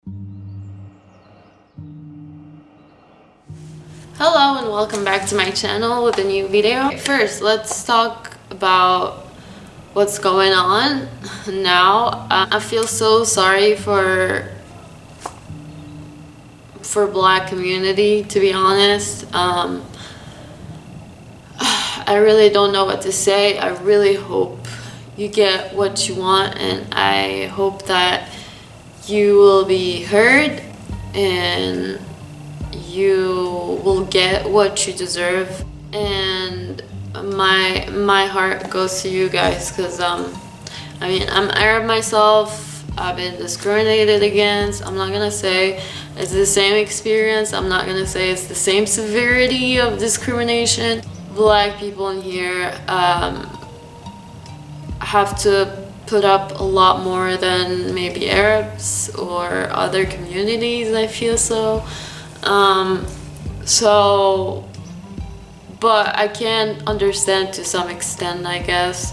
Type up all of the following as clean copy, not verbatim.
Hello and welcome back to my channel with a new video. First, let's talk about what's going on now. I feel so sorry for Black community, to be honest. I really don't know what to say. I really hope you get what you want, and I hope that you will be heard and you will get what you deserve. And my heart goes to you guys, because I mean, I'm Arab myself. I've been discriminated against. I'm not gonna say it's the same experience. I'm not gonna say it's the same severity of discrimination. Black people in here have to put up a lot more than maybe Arabs or other communities, I feel so. But I can understand to some extent, I guess,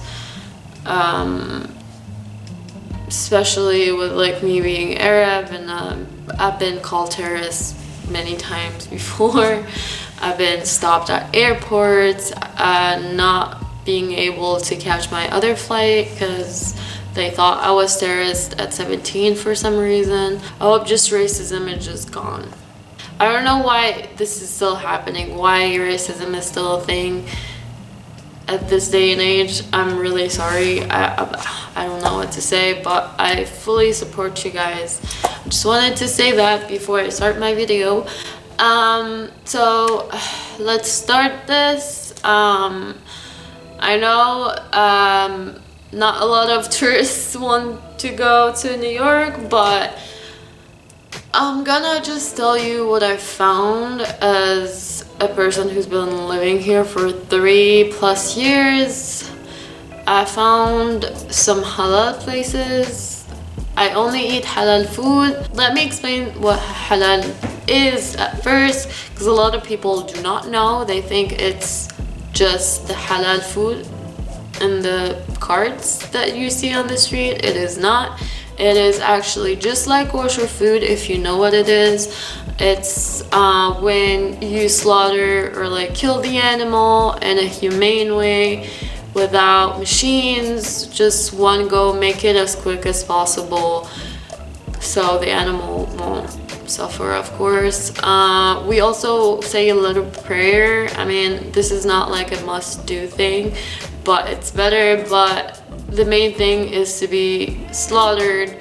especially with like me being Arab, and I've been called terrorist many times before. I've been stopped at airports, not being able to catch my other flight because they thought I was terrorist at 17 for some reason. I hope just racism is just gone. I don't know why this is still happening, why racism is still a thing at this day and age. I'm really sorry. I don't know what to say, but I fully support you guys. I just wanted to say that before I start my video. So let's start this. I know not a lot of tourists want to go to New York, but I'm gonna just tell you what I found as a person who's been living here for 3+ years. I found some halal places. I only eat halal food. Let me explain what halal is at first, because a lot of people do not know. They think it's just the halal food in the carts that you see on the street. It is not. It is actually just like kosher food, if you know what it is. It's when you slaughter or like kill the animal in a humane way without machines, just one go, make it as quick as possible so the animal won't suffer, of course. We also say a little prayer. I mean, this is not like a must-do thing, but it's better. But the main thing is to be slaughtered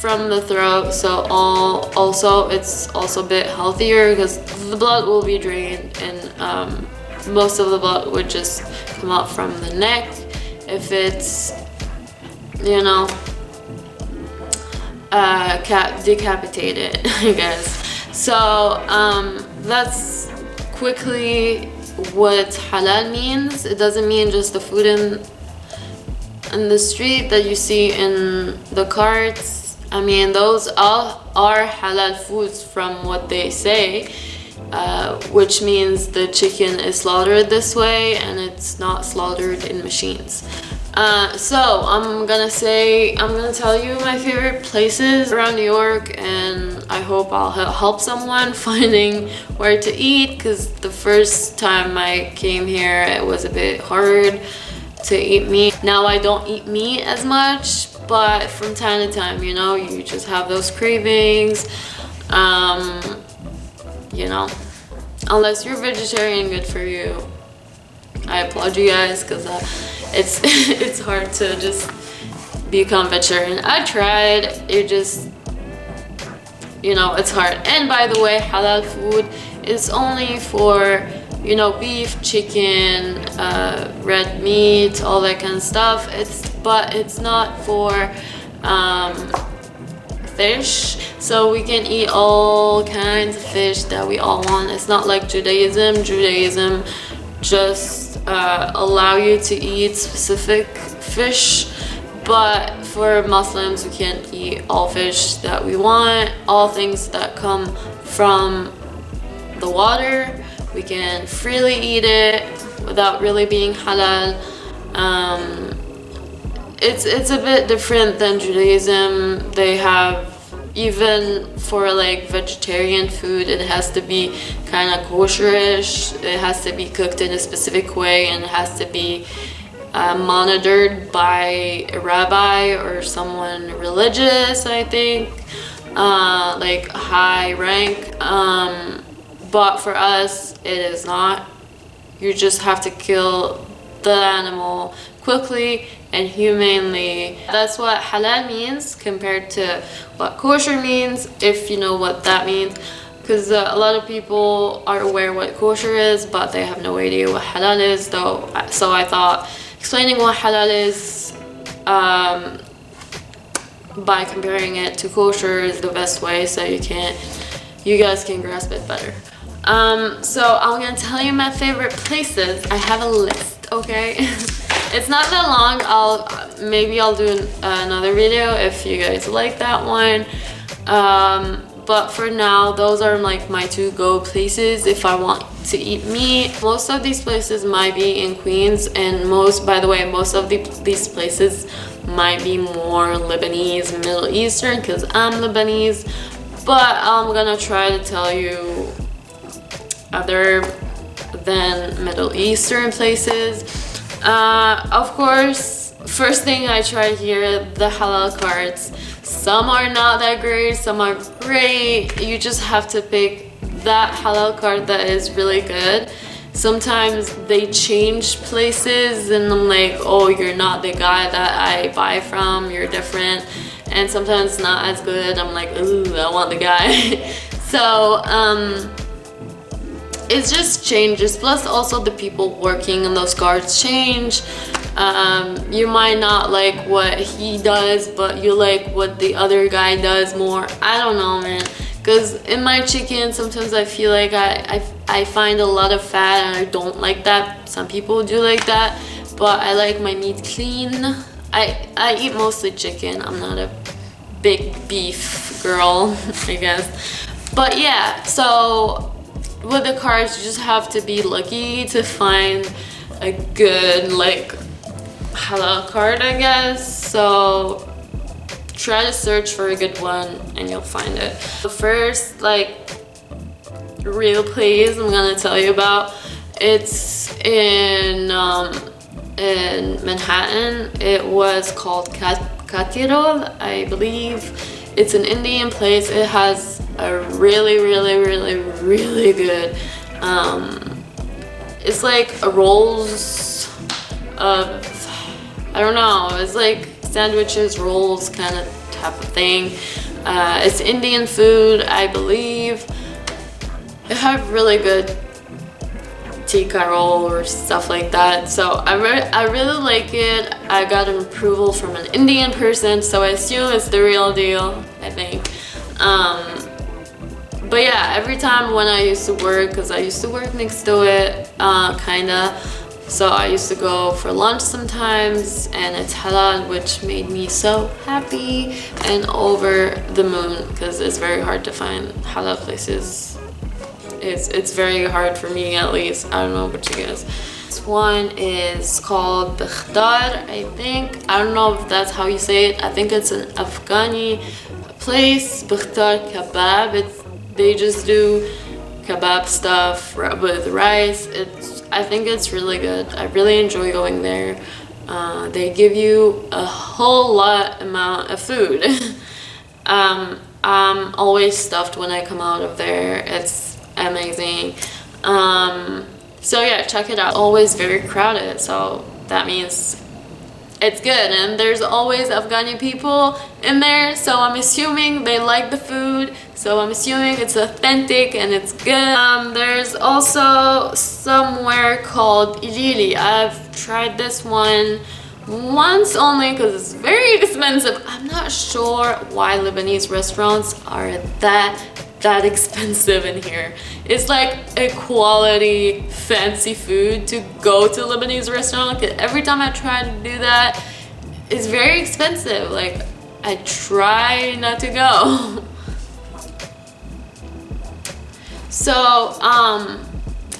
from the throat, so it's also a bit healthier because the blood will be drained, and most of the blood would just come out from the neck if it's, you know, decapitated, I guess. So that's quickly what halal means. It doesn't mean just the food in the street that you see in the carts. I mean, those all are halal foods from what they say, which means the chicken is slaughtered this way and it's not slaughtered in machines. So I'm gonna tell you my favorite places around New York, and I hope I'll help someone finding where to eat, because the first time I came here it was a bit hard to eat meat. Now I don't eat meat as much, but from time to time, you know, you just have those cravings. You know, unless you're vegetarian, good for you. I applaud you guys, because it's it's hard to just become vegetarian. I tried, it just, you know, it's hard. And by the way, halal food is only for, you know, beef, chicken, red meat, all that kind of stuff. But it's not for fish. So we can eat all kinds of fish that we all want. It's not like Judaism. Judaism just allow you to eat specific fish, but for Muslims we can't eat all fish that we want. All things that come from the water, we can freely eat it without really being halal. It's a bit different than Judaism. They have even for like vegetarian food, it has to be kind of kosher-ish. It has to be cooked in a specific way, and it has to be monitored by a rabbi or someone religious, I think, like high rank. But for us, it is not. You just have to kill the animal quickly and humanely. That's what halal means compared to what kosher means, if you know what that means. Because a lot of people are aware what kosher is, but they have no idea what halal is, though. So I thought explaining what halal is by comparing it to kosher is the best way, so you guys can grasp it better. So I'm gonna tell you my favorite places. I have a list, okay? It's not that long. Maybe I'll do another video if you guys like that one. But for now, those are like my to-go places if I want to eat meat. Most of these places might be in Queens, and by the way, most of these places might be more Lebanese, Middle Eastern, because I'm Lebanese. But I'm gonna try to tell you other than Middle Eastern places. Of course, first thing I tried here, the halal carts. Some are not that great, some are great. You just have to pick that halal cart that is really good. Sometimes they change places and I'm like, oh, you're not the guy that I buy from, you're different. And sometimes it's not as good. I'm like, ooh, I want the guy. So it just changes. Plus also the people working in those carts change. You might not like what he does, but you like what the other guy does more. I don't know, man. Because in my chicken, sometimes I feel like I find a lot of fat, and I don't like that. Some people do like that, but I like my meat clean. I eat mostly chicken. I'm not a big beef girl, I guess. But yeah, so with the cards, you just have to be lucky to find a good like halal card, I guess. So try to search for a good one and you'll find it. The first like real place I'm gonna tell you about, it's in Manhattan. It was called Katirol, I believe. It's an Indian place. It has a really good it's like a rolls of, I don't know, it's like sandwiches, rolls kind of type of thing. It's Indian food, I believe. It have really good tikka roll or stuff like that, so I really like it. I got an approval from an Indian person, so I assume it's the real deal, I think. But yeah, every time when I used to work, because I used to work next to it, kinda, so I used to go for lunch sometimes, and it's halal, which made me so happy and over the moon, because it's very hard to find halal places. It's very hard for me, at least. I don't know about you guys. This one is called Bikhtar, I think. I don't know if that's how you say it. I think it's an Afghani place. Bikhtar kebab. They just do kebab stuff with rice. I think it's really good. I really enjoy going there. They give you a whole amount of food. I'm always stuffed when I come out of there. It's amazing. So yeah, check it out. Always very crowded, so that means it's good. And there's always Afghani people in there, so I'm assuming they like the food, so I'm assuming it's authentic and it's good. There's also somewhere called Ilili. I've tried this one once only because it's very expensive. I'm not sure why Lebanese restaurants are that expensive in here. It's like a quality fancy food to go to a Lebanese restaurant. Every time I try to do that, it's very expensive. Like, I try not to go. So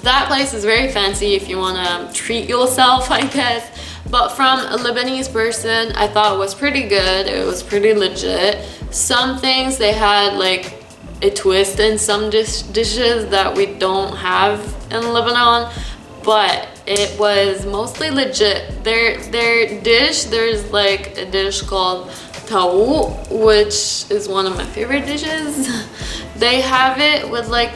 that place is very fancy if you want to treat yourself, I guess. but from a Lebanese person, I thought it was pretty good. It was pretty legit. Some things they had like a twist in some dishes that we don't have in Lebanon, but it was mostly legit. Their dish, there's like a dish called tawu, which is one of my favorite dishes. They have it with like,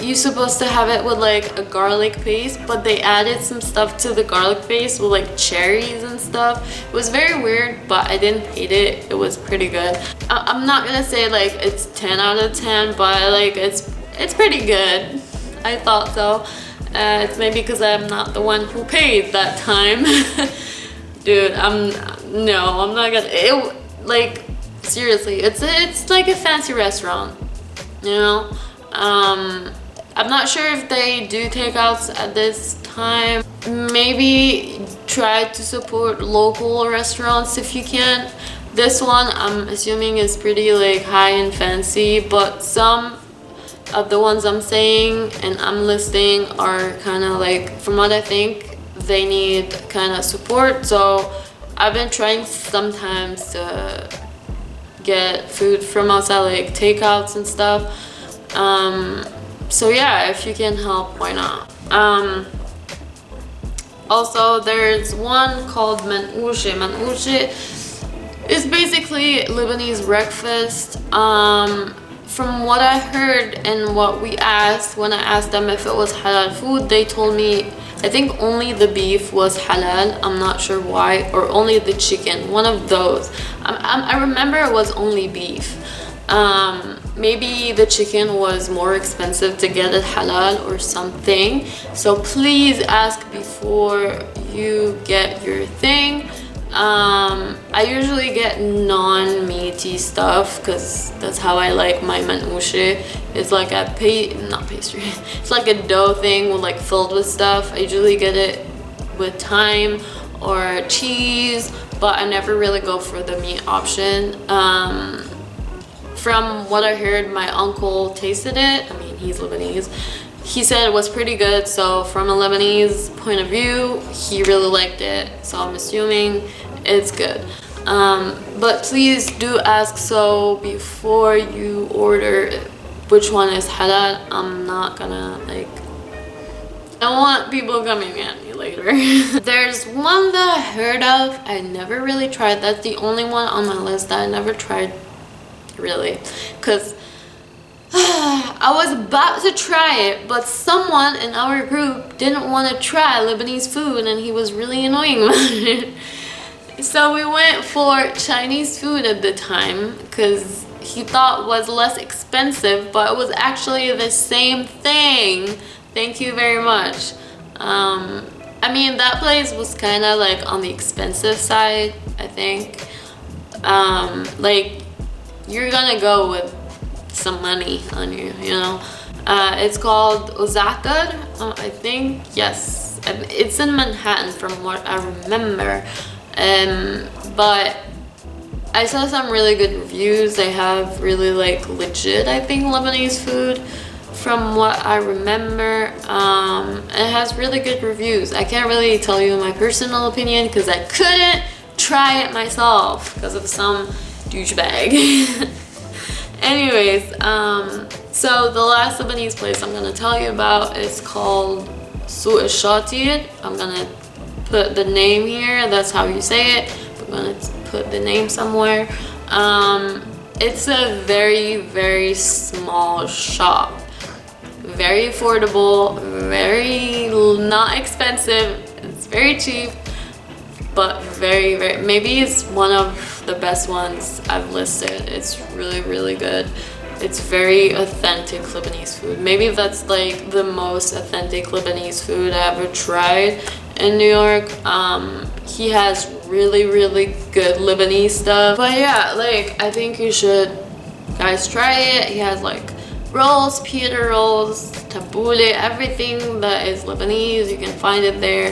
you're supposed to have it with like a garlic paste, but they added some stuff to the garlic paste with like cherries and stuff. It was very weird, but I didn't hate it. It was pretty good. I'm not gonna say like it's 10 out of 10, but like it's pretty good. I thought so. It's maybe because I'm not the one who paid that time. Dude, I'm not gonna, like seriously, it's like a fancy restaurant, you know. I'm not sure if they do takeouts at this time. Maybe try to support local restaurants if you can. This one I'm assuming is pretty like high and fancy, but some of the ones I'm saying and I'm listing are kind of like, from what I think, they need kind of support. So I've been trying sometimes to get food from outside, like takeouts and stuff. So yeah, if you can help, why not? Also, there's one called manouche. Manouche is basically Lebanese breakfast. From what I heard and what we asked, when I asked them if it was halal food, they told me I think only the beef was halal. I'm not sure why, or only the chicken, one of those. I remember it was only beef. Maybe the chicken was more expensive to get it halal or something. So please ask before you get your thing. I usually get non-meaty stuff because that's how I like my manouche. It's like a not pastry. It's like a dough thing with like filled with stuff. I usually get it with thyme or cheese, but I never really go for the meat option. From what I heard, my uncle tasted it. I mean, he's Lebanese. He said it was pretty good, so from a Lebanese point of view, he really liked it. So I'm assuming it's good. But please do ask so before you order which one is halal. I'm not gonna like, I don't want people coming at me later. There's one that I heard of, I never really tried. That's the only one on my list that I never tried, really, because I was about to try it, but someone in our group didn't want to try Lebanese food and he was really annoying about it. So we went for Chinese food at the time because he thought was less expensive, but it was actually the same thing. Thank you very much. I mean, that place was kind of like on the expensive side, I think. Like, you're gonna go with some money on you, you know. It's called Ozatar, I think. Yes, it's in Manhattan from what I remember. But I saw some really good reviews. They have really like legit, I think, Lebanese food from what I remember. It has really good reviews. I can't really tell you my personal opinion because I couldn't try it myself because of some douchebag. Anyways, so the last Lebanese place I'm gonna tell you about is called Su Shatir. I'm gonna put the name here, that's how you say it. I'm gonna put the name somewhere. It's a very, very small shop. Very affordable, very not expensive, it's very cheap, but very, very, maybe it's one of the best ones I've listed. It's really, really good. It's very authentic Lebanese food. Maybe that's like the most authentic Lebanese food I ever tried in New York. He has really, really good Lebanese stuff. But yeah, like, I think you should guys try it. He has like rolls, pita rolls, tabbouleh, everything that is Lebanese, you can find it there.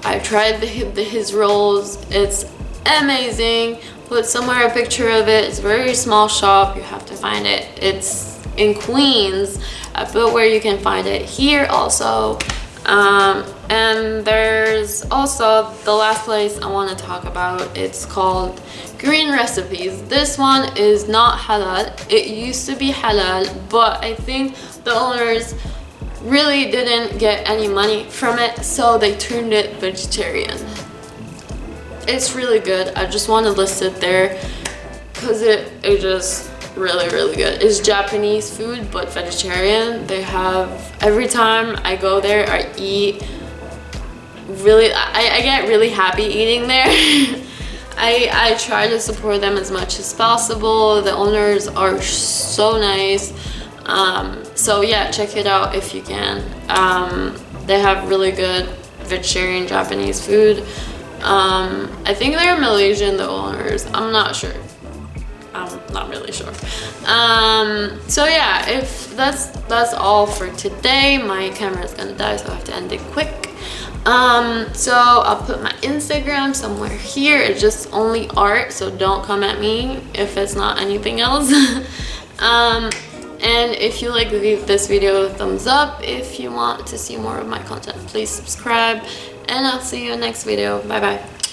I tried his rolls, it's amazing. Put somewhere a picture of it. It's a very small shop, you have to find it. It's in Queens. I put where you can find it here also. And And there's also the last place I want to talk about. It's called Green Recipes. This one is not halal. It used to be halal, but I think the owners really didn't get any money from it, so they turned it vegetarian. It's really good. I just want to list it there because it just really good. It's Japanese food but vegetarian. They have, every time I go there, I eat really, I get really happy eating there. I try to support them as much as possible. The owners are so nice. So yeah, check it out if you can. They have really good vegetarian Japanese food. I think they're Malaysian, the owners. I'm not sure. I'm not really sure. So yeah, if that's all for today. My camera is gonna die, so I have to end it quick. So I'll put my Instagram somewhere here. It's just only art, so don't come at me if it's not anything else. And if you like this video, thumbs up. If you want to see more of my content, please subscribe, and I'll see you in the next video. Bye bye.